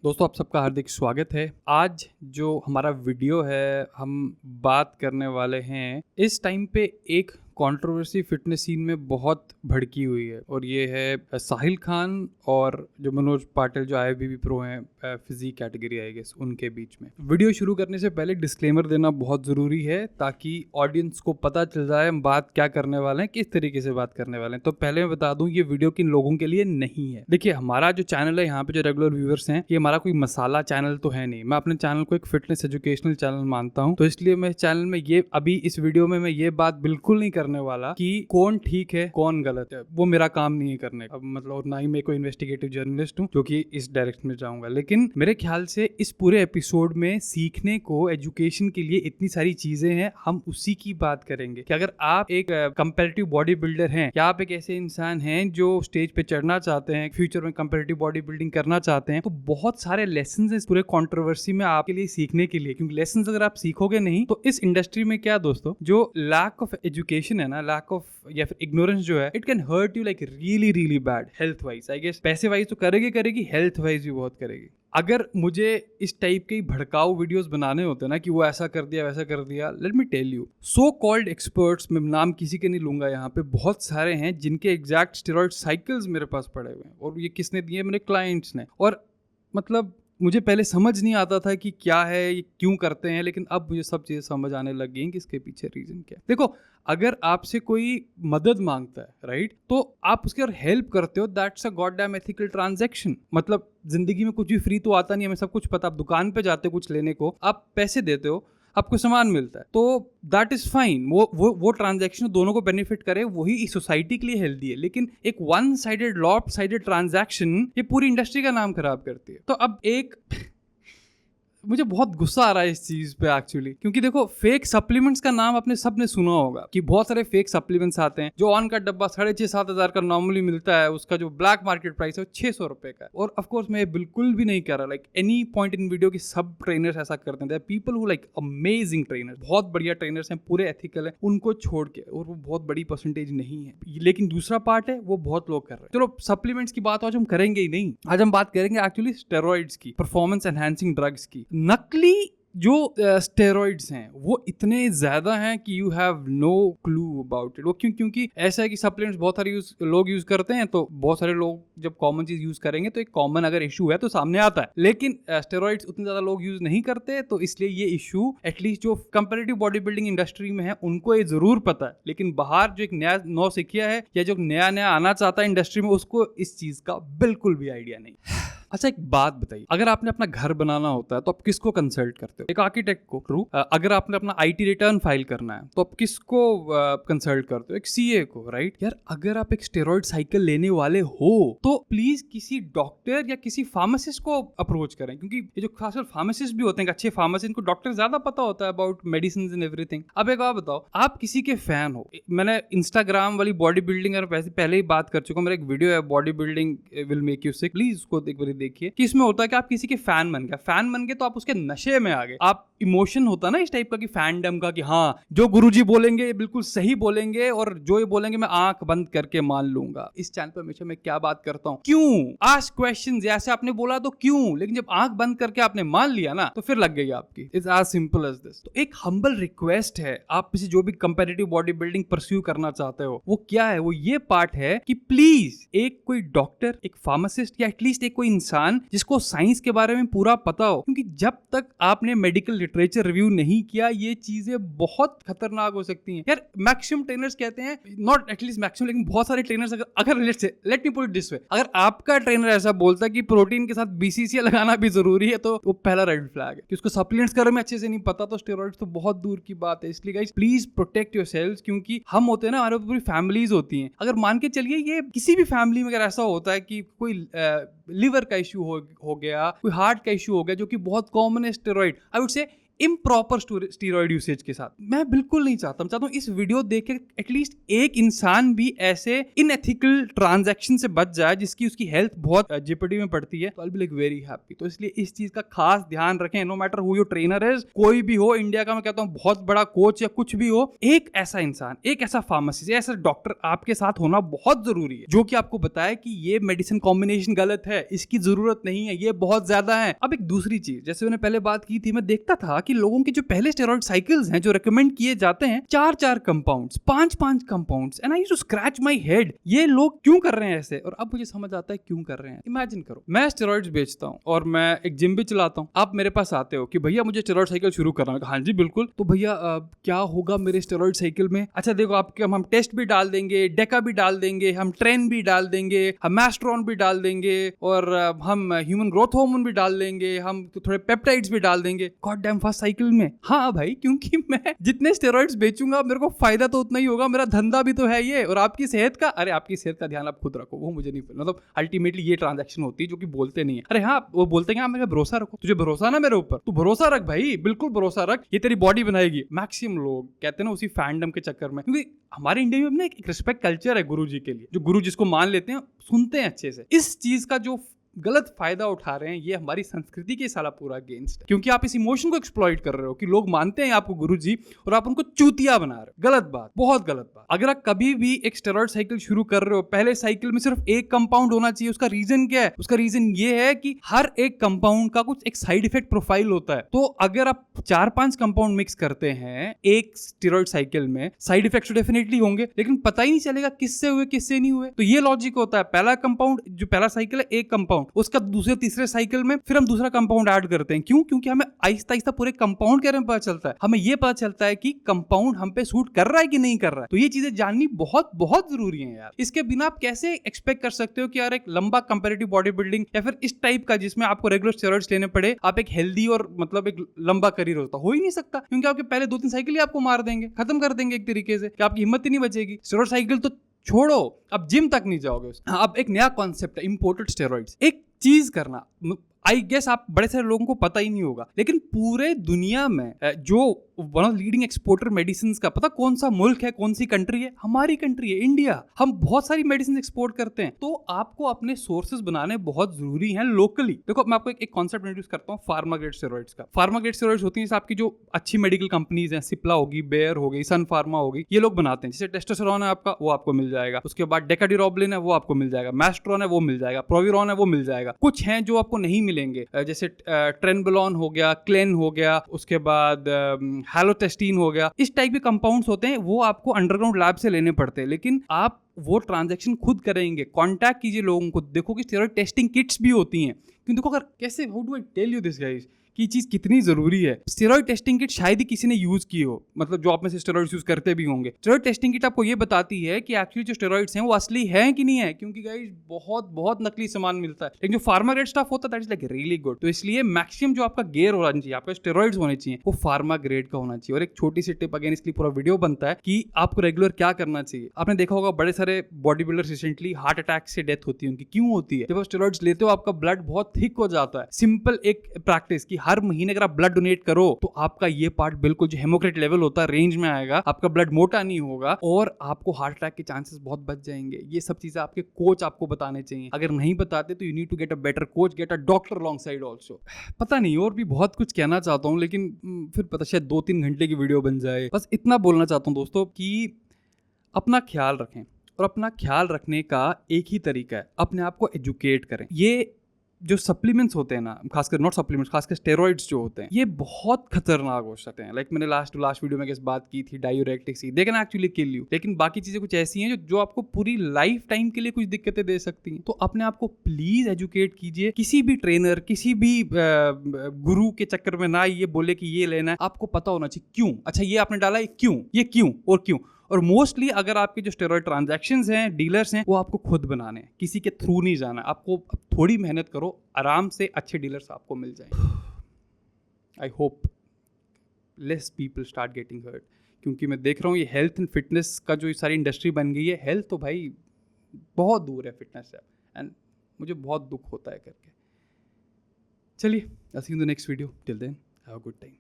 दोस्तों, आप सबका हार्दिक स्वागत है। आज जो हमारा वीडियो है, हम बात करने वाले हैं इस टाइम पे एक कंट्रोवर्सी फिटनेस सीन में बहुत भड़की हुई है और ये है साहिल खान और जो मनोज पाटिल जो IFBB प्रो हैं फिजिक कैटेगरी आई गेस उनके बीच में। वीडियो शुरू करने से पहले डिस्क्लेमर देना बहुत ज़रूरी है ताकि ऑडियंस को पता चल जाए हम बात क्या करने वाले हैं, किस तरीके से बात करने वाले हैं। तो पहले मैं बता दूं, ये वीडियो किन लोगों के लिए नहीं है। देखिए, हमारा जो चैनल है, यहाँ पे जो रेगुलर व्यूअर्स हैं, ये हमारा कोई मसाला चैनल तो है नहीं। मैं अपने चैनल को एक फिटनेस एजुकेशनल चैनल मानता हूँ, तो इसलिए मैं चैनल में ये अभी इस वीडियो में मैं ये बात बिल्कुल नहीं करने वाला कि कौन ठीक है कौन गलत है। वो मेरा काम नहीं है करने का, मतलब ना ही मैं कोई इन्वेस्टिगेटिव जर्नलिस्ट हूँ जो कि इस डायरेक्शन में जाऊंगा। लेकिन मेरे ख्याल से इस पूरे एपिसोड में सीखने को, एजुकेशन के लिए इतनी सारी चीजें हैं, हम उसी की बात करेंगे कि अगर आप एक कंपैरेटिव बॉडी बिल्डर हैं या आप एक ऐसे इंसान हैं जो स्टेज पे चढ़ना चाहते हैं, फ्यूचर में कंपैरेटिव बॉडी बिल्डिंग करना चाहते हैं, तो बहुत सारे लेसन्स हैं इस पूरे कंट्रोवर्सी में आपके लिए सीखने के लिए। क्योंकि लेसन्स अगर आप सीखोगे नहीं तो इस इंडस्ट्री में क्या दोस्तों, जो लैक ऑफ एजुकेशन है ना, लैक ऑफ या फिर इग्नोरेंस जो है, it can hurt you like really really bad health wise. I guess पैसे वाइज तो करेगी, हेल्थ वाइज भी बहुत करेगी। अगर मुझे इस टाइप के भड़काऊ वीडियोस बनाने होते ना कि वो ऐसा कर दिया वैसा कर दिया, let me tell you, so called experts, मैं नाम किसी के नहीं लूंगा यहाँ पे, बहुत सारे हैं जिनके एग्जैक्ट स्टेरॉइड साइकिल्स मेरे पास पड़े हुए हैं और ये किसने दिए? मेरे क्लाइंट्स ने। और मतलब मुझे पहले समझ नहीं आता था कि क्या है, ये क्यों करते हैं, लेकिन अब मुझे सब चीज़ें समझ आने लग गई कि इसके पीछे रीज़न क्या है। देखो, अगर आपसे कोई मदद मांगता है, राइट, तो आप उसके और हेल्प करते हो, that's a god damn ethical transaction. मतलब जिंदगी में कुछ भी फ्री तो आता नहीं, हमें सब कुछ पता। आप दुकान पे जाते हो कुछ लेने को, आप पैसे देते हो, आपको सामान मिलता है, तो दैट इज फाइन। वो ट्रांजैक्शन दोनों को बेनिफिट करे, वही इस सोसाइटी के लिए हेल्दी है। लेकिन एक one sided, lop sided transaction ये पूरी इंडस्ट्री का नाम खराब करती है। तो अब एक मुझे बहुत गुस्सा आ रहा है इस चीज पे एक्चुअली, क्योंकि देखो, फेक सप्लीमेंट्स का नाम आपने सबने सुना होगा कि बहुत सारे फेक सप्लीमेंट्स आते हैं जो ऑन का डब्बा 6,500-7 हज़ार का नॉर्मली मिलता है, उसका जो ब्लैक मार्केट प्राइस है वो 600 रुपए का है। और ऑफकोर्स मैं बिल्कुल भी नहीं कह रहा like any point in video की सब ट्रेनर्स ऐसा करते हैं। People who like amazing trainers, बहुत बढ़िया ट्रेनर्स हैं, पूरे एथिकल है, उनको छोड़ के, और वो बहुत बड़ी परसेंटेज नहीं है। लेकिन दूसरा पार्ट है वो बहुत लोग कर रहे हैं। चलो, सप्लीमेंट्स की बात आज हम करेंगे ही नहीं। आज हम बात करेंगे एक्चुअली स्टेरॉइड्स की, परफॉर्मेंस एनहांसिंग ड्रग्स की। नकली जो स्टेरॉइड्स हैं वो इतने ज्यादा हैं कि you have no clue about it. वो क्योंकि ऐसा है कि सप्लीमेंट्स बहुत सारे लोग यूज करते हैं, तो बहुत सारे लोग जब कॉमन चीज यूज करेंगे तो एक कॉमन अगर इशू है तो सामने आता है। लेकिन स्टेरॉइड्स उतने ज्यादा लोग यूज नहीं करते, तो इसलिए ये इशू एटलीस्ट जो कंपैरेटिव बॉडी बिल्डिंग इंडस्ट्री में है उनको ये जरूर पता है। लेकिन बाहर जो एक नया नौसिखिया है या जो नया आना चाहता है इंडस्ट्री में, उसको इस चीज का बिल्कुल भी आइडिया नहीं। अच्छा, एक बात बताइए, अगर आपने अपना घर बनाना होता है तो आप किसको कंसल्ट करते हो? एक आर्किटेक्ट को, ट्रू। अगर आपने अपना IT रिटर्न फाइल करना है तो आप किसको कंसल्ट करते हो? एक CA को, राइट। यार, अगर आप एक स्टेरॉइड साइकिल लेने वाले हो तो प्लीज किसी डॉक्टर या किसी फार्मासिस्ट को अप्रोच करें, क्योंकि ये जो खासकर फार्मासिस्ट भी होते हैं, अच्छे फार्मासिस्ट, इनको डॉक्टर ज्यादा पता होता है अबाउट मेडिसिन एंड एवरीथिंग। अब एक बात बताओ, आप किसी के फैन हो, मैंने इंस्टाग्राम वाली बॉडी बिल्डिंग और पहले ही बात कर चुका हूं, मेरा एक वीडियो है body building will make you sick, please उसको एक बार देखिए कि इसमें होता है कि आप किसी के फैन बन गए तो आप उसके नशे में आ गए। आप इमोशन होता है ना इस टाइप का कि फैंडम का, कि हाँ, जो गुरुजी बोलेंगे बिल्कुल सही बोलेंगे और जो ये बोलेंगे मैं आंख बंद करके मान लूंगा। इस चैनल पर हमेशा मैं क्या बात करता हूँ, क्यों आस्क क्वेश्चंस। जैसे आपने बोला तो क्यों, लेकिन जब आंख बंद करके आपने मान लिया ना तो फिर लग गई आपकी। It's as simple as this. तो एक हम्बल रिक्वेस्ट है, आप किसी जो भी कंपैरेटिव बॉडी बिल्डिंग परस्यू करना चाहते हो, वो क्या है? वो ये पार्ट है कि प्लीज एक कोई डॉक्टर, एक फार्मासिस्ट या एटलीस्ट एक कोई इंसान जिसको साइंस के बारे में पूरा पता हो, क्योंकि जब तक आपने मेडिकल लिटरेचर रिव्यू नहीं किया ये चीजें बहुत खतरनाक हो सकती हैं। यार, मैक्सिमम ट्रेनर्स कहते हैं, नॉट एटलीस्ट मैक्सिमम, लेकिन बहुत सारे ट्रेनर्स अगर let me put it this way, अगर आपका ट्रेनर ऐसा बोलता है कि प्रोटीन के साथ BCCA लगाना भी जरूरी है, तो वो पहला रेड फ्लैग है कि उसको सप्लीमेंट्स के बारे में अच्छे से नहीं पता, तो स्टेरॉइड्स तो बहुत दूर की बात है। इसलिए गाइस, प्लीज प्रोटेक्ट योरसेल्व्स, क्योंकि हम होते हैं ना, हमारे पूरी फैमिलीज होती हैं। अगर मान के चलिए ये किसी भी फैमिली में अगर ऐसा होता है कि कोई लिवर का इश्यू हो गया, कोई हार्ट का इश्यू हो गया, जो कि बहुत कॉमन है, steroid, I would say improper steroid usage के साथ। मैं बिल्कुल नहीं चाहता, मैं चाहता हूँ इस वीडियो देख के एटलीस्ट एक इंसान भी ऐसे इनएथिकल ट्रांजैक्शन से बच जाए जिसकी उसकी हेल्थ बहुत जेपडी में पड़ती है, तो I will be like very happy. तो इसलिए इस चीज का खास ध्यान रखें, no matter who your trainer is, कोई भी हो इंडिया का, मैं कहता हूँ बहुत बड़ा कोच या कुछ भी हो, एक ऐसा इंसान, एक ऐसा फार्मासिस्ट, ऐसा डॉक्टर आपके साथ होना बहुत जरूरी है जो कि आपको बताए कि ये मेडिसिन कॉम्बिनेशन गलत है, इसकी जरूरत नहीं है, ये बहुत ज्यादा है। अब एक दूसरी चीज, जैसे मैंने पहले बात की थी, मैं देखता था कि लोगों के जो पहले स्टेरॉइड साइकिल्स हैं जो रेकमेंड किए जाते हैं, 4-4 compounds, 5-5 compounds, and I used to scratch my head, ये लोग क्यों कर रहे हैं ऐसे? और अब मुझे समझ आता है क्यों कर रहे हैं। इमेजिन करो, मैं स्टेरॉइड्स बेचता हूं और मैं एक जिम भी चलाता हूं, आप मेरे पास आते हो कि भैया मुझे स्टेरॉइड साइकिल शुरू करना है। हाँ जी बिल्कुल, तो भैया क्या होगा मेरे स्टेरॉइड साइकिल में? अच्छा देखो, आपके हम टेस्ट भी डाल देंगे, डेका भी डाल देंगे, हम ट्रेन भी डाल देंगे, हम मैस्ट्रॉन भी डाल देंगे, और हम ह्यूमन ग्रोथ हार्मोन भी डाल देंगे, हम थोड़े पेप्टाइड्स भी डाल देंगे गॉड डैम फास्ट साइकिल में। हाँ भाई, क्योंकि मैं जितने स्टेरॉइड्स बेचूंगा मेरे को फायदा तो उतना ही होगा, मेरा धंधा भी तो है ये। और आपकी सेहत का, अरे आपकी सेहत का ध्यान आप खुद रखो, वो मुझे नहीं, मतलब अल्टीमेटली ये ट्रांजैक्शन होती है जो कि बोलते नहीं है। अरे हाँ, वो बोलते हैं मेरे भरोसा रखो, तुझे भरोसा ना मेरे ऊपर, तू भरोसा रख भाई, बिल्कुल भरोसा रख, ये तेरी बॉडी बनाएगी। मैक्सिमम लोग कहते हैं ना उसी फैंडम के चक्कर में, क्योंकि हमारे इंडिया में एक रिस्पेक्ट कल्चर है गुरु जी के लिए, जो गुरु जिसको मान लेते हैं सुनते हैं अच्छे से। इस चीज का जो गलत फायदा उठा रहे हैं, ये हमारी संस्कृति के साला पूरा अगेंस्ट है, क्योंकि आप इस इमोशन को एक्सप्लॉइट कर रहे हो कि लोग मानते हैं आपको गुरुजी और आप उनको चूतिया बना रहे हो। गलत बात, बहुत गलत बात। अगर आप कभी भी एक स्टेरॉइड साइकिल शुरू कर रहे हो, पहले साइकिल में सिर्फ एक कंपाउंड होना चाहिए। उसका रीजन क्या है? उसका रीजन ये है कि हर एक कंपाउंड का कुछ एक साइड इफेक्ट प्रोफाइल होता है। तो अगर आप 4-5 कंपाउंड मिक्स करते हैं एक स्टेरॉइड साइकिल में, साइड इफेक्ट्स तो डेफिनेटली होंगे, लेकिन पता ही नहीं चलेगा किससे हुए किससे नहीं हुए। तो ये लॉजिक होता है, पहला कंपाउंड जो पहला साइकिल है एक कंपाउंड, उसका दूसरे तीसरे साइकिल में फिर हम दूसरा कंपाउंड ऐड करते हैं। क्यों? क्योंकि हमें आहिस्ता आहिस्ता पूरे कंपाउंड के बारे में पता चलता है, हमें यह पता चलता है कि कंपाउंड हम पे सूट कर रहा है कि नहीं कर रहा है। तो ये चीजें जाननी बहुत बहुत जरूरी है यार। इसके बिना आप कैसे एक्सपेक्ट कर सकते हो कि यार एक लंबा कंपैरेटिव बॉडी बिल्डिंग या फिर इस टाइप का जिसमें आपको रेगुलर स्टेरॉइड्स लेने पड़े, आप एक हेल्दी और मतलब एक लंबा करियर होता हो ही नहीं सकता, क्योंकि आपके पहले 2-3 साइकिल ही आपको मार देंगे, खत्म कर देंगे एक तरीके से, कि आपकी हिम्मत ही नहीं बचेगी। स्टेरॉइड साइकिल तो छोड़ो, अब जिम तक नहीं जाओगे। अब एक नया कॉन्सेप्ट है इंपोर्टेड स्टेरॉइड्स। एक चीज करना, आई गेस आप बड़े सारे लोगों को पता ही नहीं होगा, लेकिन पूरे दुनिया में जो one of leading exporter medicine का, पता कौन सा मुल्क है, कौन सी कंट्री है? हमारी कंट्री है इंडिया। हम बहुत सारी मेडिसिन एक्सपोर्ट करते हैं। तो आपको अपने सोर्सेज बनाने बहुत जरूरी हैं लोकली। देखो मैं आपको एक कॉन्सेप्ट इंट्रोड्यूस करता हूँ फार्मा ग्रेड स्टेरॉइड्स का। फार्मा ग्रेड स्टेरॉइड्स होती हैं आपकी जो अच्छी मेडिकल कंपनीज हैं, सिप्ला होगी, बेयर हो गई, सन फार्मा होगी, ये लोग बनाते हैं। जैसे टेस्टोस्टेरोन है आपका, वो आपको मिल जाएगा। उसके बाद डेकाडिरोब्लिन है, वो आपको मिल जाएगा। मैस्ट्रोन है, वो मिल जाएगा। प्रोविरॉन है, वो मिल जाएगा। कुछ हैं जो आपको नहीं मिलेंगे, जैसे ट्रेनबोलोन हो गया, क्लेन हो गया, उसके बाद हैलोटेस्टिन हो गया। इस टाइप के कंपाउंड्स होते हैं, वो आपको अंडरग्राउंड लैब से लेने पड़ते हैं। लेकिन आप वो ट्रांजैक्शन खुद करेंगे, कांटेक्ट कीजिए लोगों को, देखो कि स्टेरॉइड टेस्टिंग किट्स भी होती हैं। क्योंकि देखो अगर कैसे, how do I tell you this guys, कि चीज कितनी जरूरी है। स्टेरॉइड टेस्टिंग किट शायद ही किसी ने यूज की हो, मतलब जो आप में से स्टेरॉइड्स यूज करते भी होंगे। स्टेरॉइड टेस्टिंग किट आपको ये बताती है कि एक्चुअली जो स्टेरॉइड्स हैं वो असली हैं कि नहीं है, क्योंकि गाइस बहुत बहुत नकली सामान मिलता है। लेकिन जो फार्मा ग्रेड स्टफ होता है that is like really good. तो इसलिए मैक्सिमम जो आपका गियर होना चाहिए, आपके स्टेरॉइड्स होने चाहिए, वो फार्मा ग्रेड का होना चाहिए। और एक छोटी सी टिप, अगेन इसलिए पूरा वीडियो बनता है, कि आपको रेगुलर क्या करना चाहिए। आपने देखा होगा बड़े सारे body builders recently heart attack से डेथ होती है उनकी। क्यों होती है? जब आप स्टेरॉइड्स लेते हो आपका ब्लड बहुत थिक हो जाता है। सिंपल एक प्रैक्टिस कि हर महीने अगर आप ब्लड डोनेट करो तो आपका ये पार्ट बिल्कुल जो हेमोक्रेट लेवल होता है रेंज में आएगा, आपका ब्लड मोटा नहीं होगा और आपको हार्ट अटैक के चांसेस बहुत बच जाएंगे। ये सब चीजें आपके कोच आपको बताने चाहिए। अगर नहीं बताते तो you need to get a better coach, get a doctor alongside also. पता नहीं, और भी बहुत कुछ कहना चाहता हूँ, लेकिन फिर पता शायद 2-3 घंटे की वीडियो बन जाए। बस इतना बोलना चाहता हूँ दोस्तों कि अपना ख्याल रखें, और अपना ख्याल रखने का एक ही तरीका है, अपने आप को एजुकेट करें। ये जो सप्लीमेंट्स होते हैं ना, खासकर नॉट सप्लीमेंट्स, खासकर स्टेरॉइड्स जो होते हैं, ये बहुत खतरनाक हो सकते हैं। लाइक मैंने लास्ट वीडियो में बात की थी, diuretics, they can actually kill you. लेकिन बाकी चीजें कुछ ऐसी हैं जो आपको पूरी लाइफ टाइम के लिए कुछ दिक्कतें दे सकती हैं। तो अपने आप को प्लीज एजुकेट कीजिए। किसी भी ट्रेनर, किसी भी गुरु के चक्कर में ना ये बोले कि ये लेना है। आपको पता होना चाहिए क्यों, अच्छा ये आपने डाला है क्यों, ये क्यों और क्यों। और मोस्टली अगर आपके जो स्टेरॉइड ट्रांजैक्शंस हैं, डीलर्स हैं, वो आपको खुद बनाने हैं, किसी के थ्रू नहीं जाना। आपको थोड़ी मेहनत करो, आराम से अच्छे डीलर्स आपको मिल जाएंगे। I hope less people start getting hurt, क्योंकि मैं देख रहा हूँ ये हेल्थ एंड फिटनेस का जो सारी इंडस्ट्री बन गई है, हेल्थ तो भाई बहुत दूर है फिटनेस से, एंड मुझे बहुत दुख होता है करके। चलिए, I see you in the next video, till then have a good time.